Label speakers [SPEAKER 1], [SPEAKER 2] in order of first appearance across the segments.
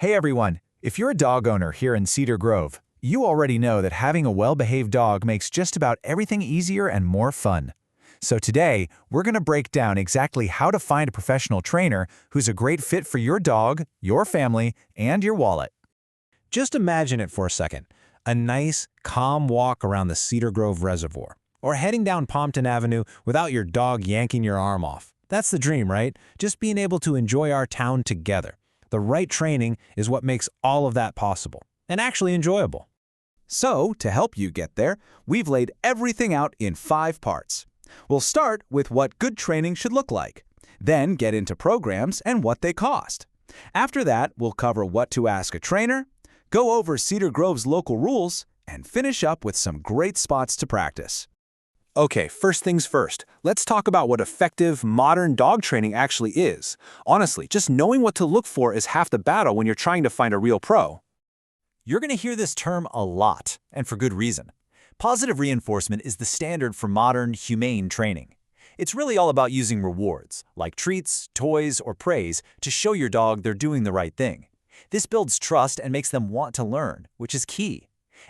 [SPEAKER 1] Hey everyone, if you're a dog owner here in Cedar Grove, you already know that having a well-behaved dog makes just about everything easier and more fun. So today, we're going to break down exactly how to find a professional trainer who's a great fit for your dog, your family, and your wallet.
[SPEAKER 2] Just imagine it for a second. A nice, calm walk around the Cedar Grove Reservoir, or heading down Pompton Avenue without your dog yanking your arm off. That's the dream, right? Just being able to enjoy our town together. The right training is what makes all of that possible, and actually enjoyable.
[SPEAKER 3] So, to help you get there, we've laid everything out in 5 parts. We'll start with what good training should look like, then get into programs and what they cost. After that, we'll cover what to ask a trainer, go over Cedar Grove's local rules, and finish up with some great spots to practice. Okay, first things first, let's talk about what effective, modern dog training actually is. Honestly, just knowing what to look for is half the battle when you're trying to find a real pro.
[SPEAKER 1] You're going to hear this term a lot, and for good reason. Positive reinforcement is the standard for modern, humane training. It's really all about using rewards, like treats, toys, or praise, to show your dog they're doing the right thing. This builds trust and makes them want to learn, which is key.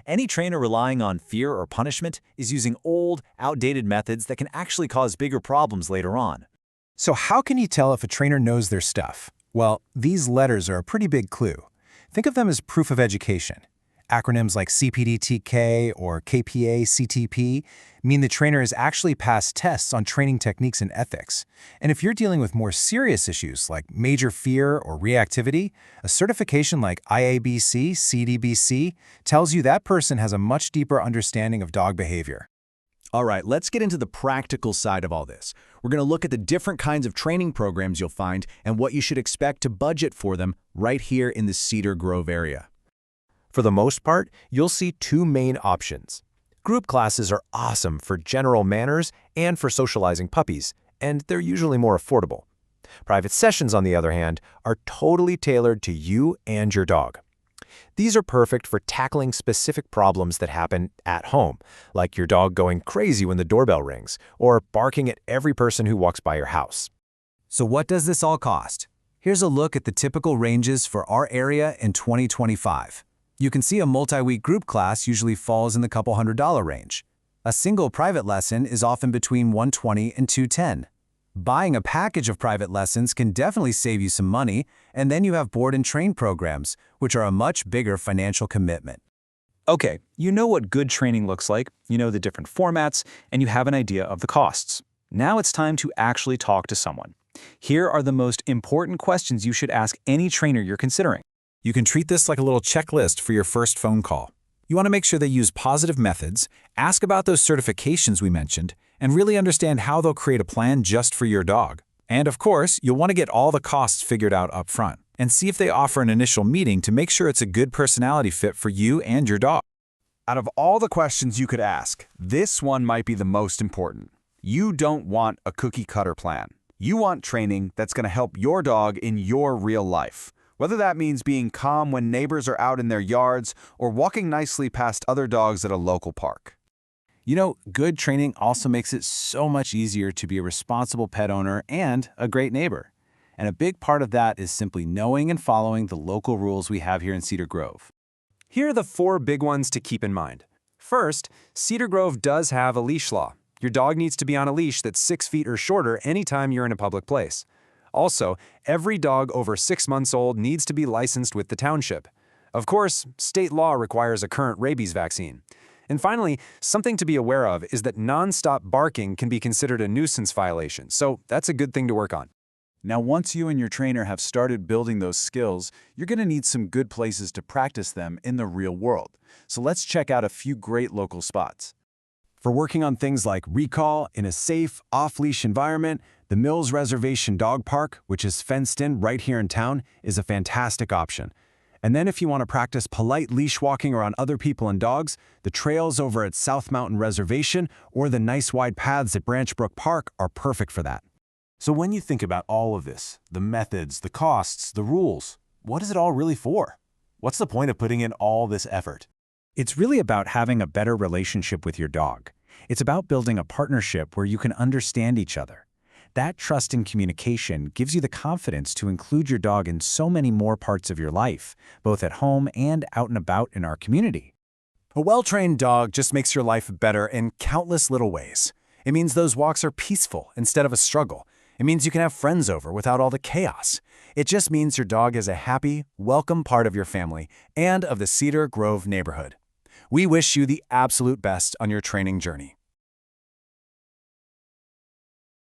[SPEAKER 1] Any trainer relying on fear or punishment is using old, outdated methods that can actually cause bigger problems later on.
[SPEAKER 2] So how can you tell if a trainer knows their stuff? Well, these letters are a pretty big clue. Think of them as proof of education. Acronyms like CPD-TK or KPA-CTP mean the trainer has actually passed tests on training techniques and ethics. And if you're dealing with more serious issues like major fear or reactivity, a certification like IABC, CDBC tells you that person has a much deeper understanding of dog behavior.
[SPEAKER 3] All right, let's get into the practical side of all this. We're going to look at the different kinds of training programs you'll find and what you should expect to budget for them right here in the Cedar Grove area.
[SPEAKER 2] For the most part, you'll see 2 main options. Group classes are awesome for general manners and for socializing puppies, and they're usually more affordable. Private sessions, on the other hand, are totally tailored to you and your dog. These are perfect for tackling specific problems that happen at home, like your dog going crazy when the doorbell rings, or barking at every person who walks by your house.
[SPEAKER 1] So what does this all cost? Here's a look at the typical ranges for our area in 2025. You can see a multi-week group class usually falls in the couple $100 range. A single private lesson is often between $120 and $210. Buying a package of private lessons can definitely save you some money, and then you have board and train programs, which are a much bigger financial commitment.
[SPEAKER 3] Okay, you know what good training looks like, you know the different formats, and you have an idea of the costs. Now it's time to actually talk to someone. Here are the most important questions you should ask any trainer you're considering.
[SPEAKER 1] You can treat this like a little checklist for your first phone call. You want to make sure they use positive methods, ask about those certifications we mentioned, and really understand how they'll create a plan just for your dog. And of course, you'll want to get all the costs figured out up front and see if they offer an initial meeting to make sure it's a good personality fit for you and your dog.
[SPEAKER 4] Out of all the questions you could ask, this one might be the most important. You don't want a cookie-cutter plan. You want training that's going to help your dog in your real life. Whether that means being calm when neighbors are out in their yards or walking nicely past other dogs at a local park.
[SPEAKER 1] You know, good training also makes it so much easier to be a responsible pet owner and a great neighbor. And a big part of that is simply knowing and following the local rules we have here in Cedar Grove.
[SPEAKER 5] Here are the 4 big ones to keep in mind. First, Cedar Grove does have a leash law. Your dog needs to be on a leash that's 6 feet or shorter anytime you're in a public place. Also, every dog over 6 months old needs to be licensed with the township. Of course, state law requires a current rabies vaccine. And finally, something to be aware of is that nonstop barking can be considered a nuisance violation, so that's a good thing to work on.
[SPEAKER 4] Now, once you and your trainer have started building those skills, you're going to need some good places to practice them in the real world. So let's check out a few great local spots. For working on things like recall in a safe, off-leash environment, the Mills Reservation Dog Park, which is fenced in right here in town, is a fantastic option. And then if you want to practice polite leash walking around other people and dogs, the trails over at South Mountain Reservation or the nice wide paths at Branch Brook Park are perfect for that. So when you think about all of this, the methods, the costs, the rules, what is it all really for? What's the point of putting in all this effort?
[SPEAKER 1] It's really about having a better relationship with your dog. It's about building a partnership where you can understand each other.
[SPEAKER 2] That trust in communication gives you the confidence to include your dog in so many more parts of your life, both at home and out and about in our community.
[SPEAKER 4] A well-trained dog just makes your life better in countless little ways. It means those walks are peaceful instead of a struggle. It means you can have friends over without all the chaos. It just means your dog is a happy, welcome part of your family and of the Cedar Grove neighborhood. We wish you the absolute best on your training journey.